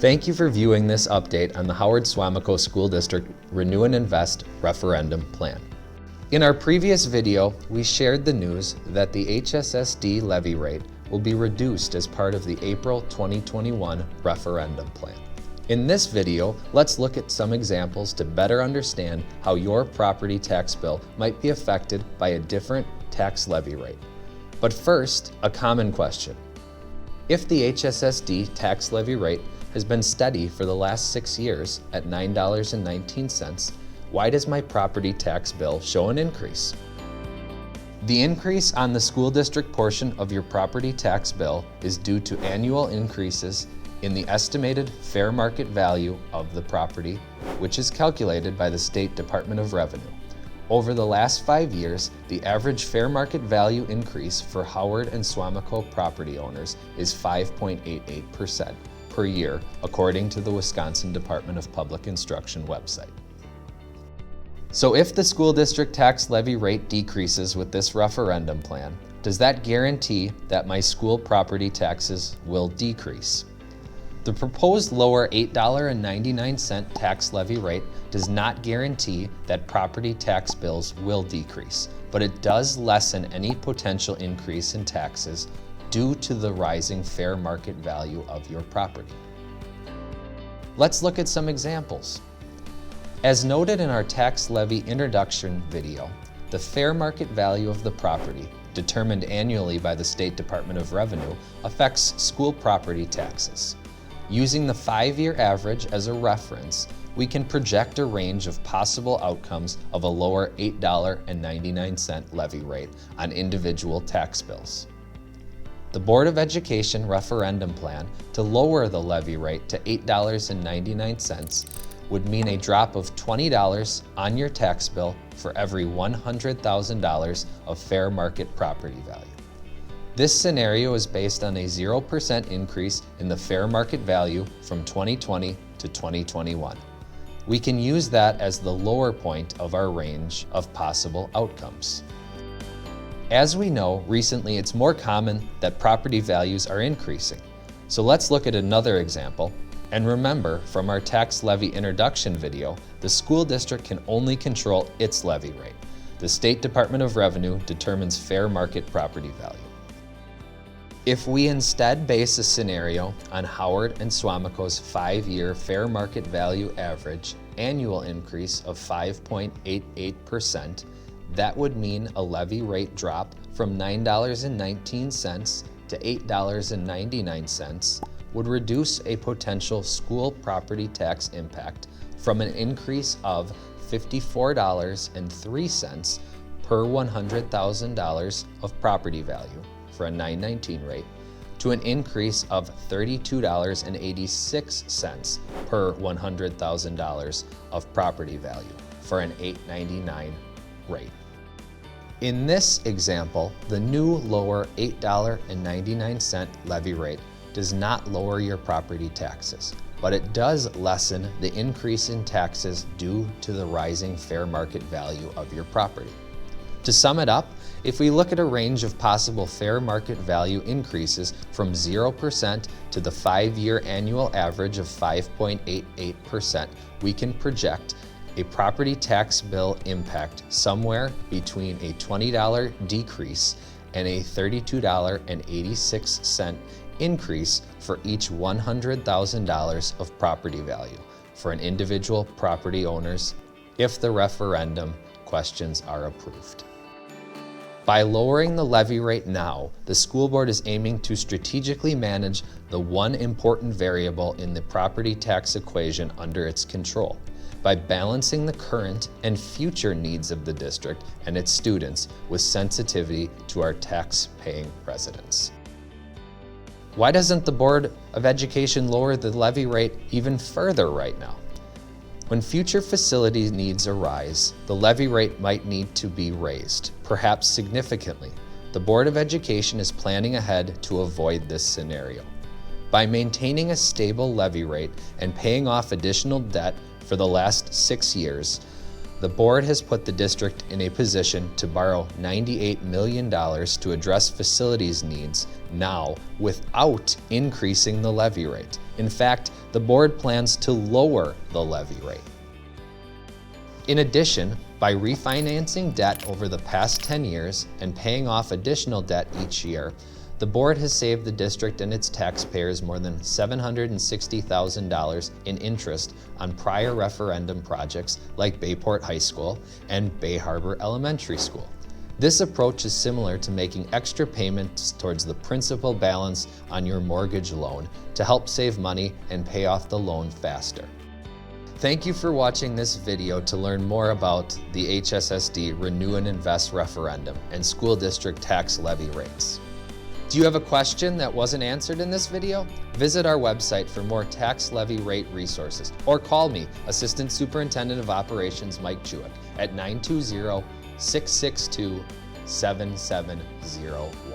Thank you for viewing this update on the Howard-Suamico School District Renew and Invest Referendum Plan. In our previous video, we shared the news that the HSSD levy rate will be reduced as part of the April 2021 referendum plan. In this video, let's look at some examples to better understand how your property tax bill might be affected by a different tax levy rate. But first, a common question. If the HSSD tax levy rate has been steady for the last 6 years at $9.19, why does my property tax bill show an increase? The increase on the school district portion of your property tax bill is due to annual increases in the estimated fair market value of the property, which is calculated by the State Department of Revenue. Over the last 5 years, the average fair market value increase for Howard and Suamico property owners is 5.88% per year, according to the Wisconsin Department of Public Instruction website. So if the school district tax levy rate decreases with this referendum plan, does that guarantee that my school property taxes will decrease? The proposed lower $8.99 tax levy rate does not guarantee that property tax bills will decrease, but it does lessen any potential increase in taxes due to the rising fair market value of your property. Let's look at some examples. As noted in our tax levy introduction video, the fair market value of the property, determined annually by the State Department of Revenue, affects school property taxes. Using the 5-year average as a reference, we can project a range of possible outcomes of a lower $8.99 levy rate on individual tax bills. The Board of Education referendum plan to lower the levy rate to $8.99 would mean a drop of $20 on your tax bill for every $100,000 of fair market property value. This scenario is based on a 0% increase in the fair market value from 2020 to 2021. We can use that as the lower point of our range of possible outcomes. As we know, recently it's more common that property values are increasing. So let's look at another example. And remember, from our tax levy introduction video, the school district can only control its levy rate. The State Department of Revenue determines fair market property value. If we instead base a scenario on Howard and Suamico's 5-year fair market value average annual increase of 5.88%, that would mean a levy rate drop from $9.19 to $8.99 would reduce a potential school property tax impact from an increase of $54.03 per $100,000 of property value for a 919 rate to an increase of $32.86 per $100,000 of property value for an 899 rate. In this example, the new lower $8.99 levy rate does not lower your property taxes, but it does lessen the increase in taxes due to the rising fair market value of your property. To sum it up, if we look at a range of possible fair market value increases from 0% to the 5-year annual average of 5.88%, we can project a property tax bill impact somewhere between a $20 decrease and a $32.86 increase for each $100,000 of property value for an individual property owners if the referendum questions are approved. By lowering the levy rate now, the school board is aiming to strategically manage the one important variable in the property tax equation under its control, by balancing the current and future needs of the district and its students with sensitivity to our tax-paying residents. Why doesn't the Board of Education lower the levy rate even further right now? When future facility needs arise, the levy rate might need to be raised, perhaps significantly. The Board of Education is planning ahead to avoid this scenario. By maintaining a stable levy rate and paying off additional debt for the last 6 years, the board has put the district in a position to borrow $98 million to address facilities needs now without increasing the levy rate. In fact, the board plans to lower the levy rate. In addition, by refinancing debt over the past 10 years and paying off additional debt each year, the board has saved the district and its taxpayers more than $760,000 in interest on prior referendum projects like Bayport High School and Bay Harbor Elementary School. This approach is similar to making extra payments towards the principal balance on your mortgage loan to help save money and pay off the loan faster. Thank you for watching this video to learn more about the HSSD Renew and Invest referendum and school district tax levy rates. Do you have a question that wasn't answered in this video? Visit our website for more tax levy rate resources or call me, Assistant Superintendent of Operations Mike Jewett at 920-662-7701.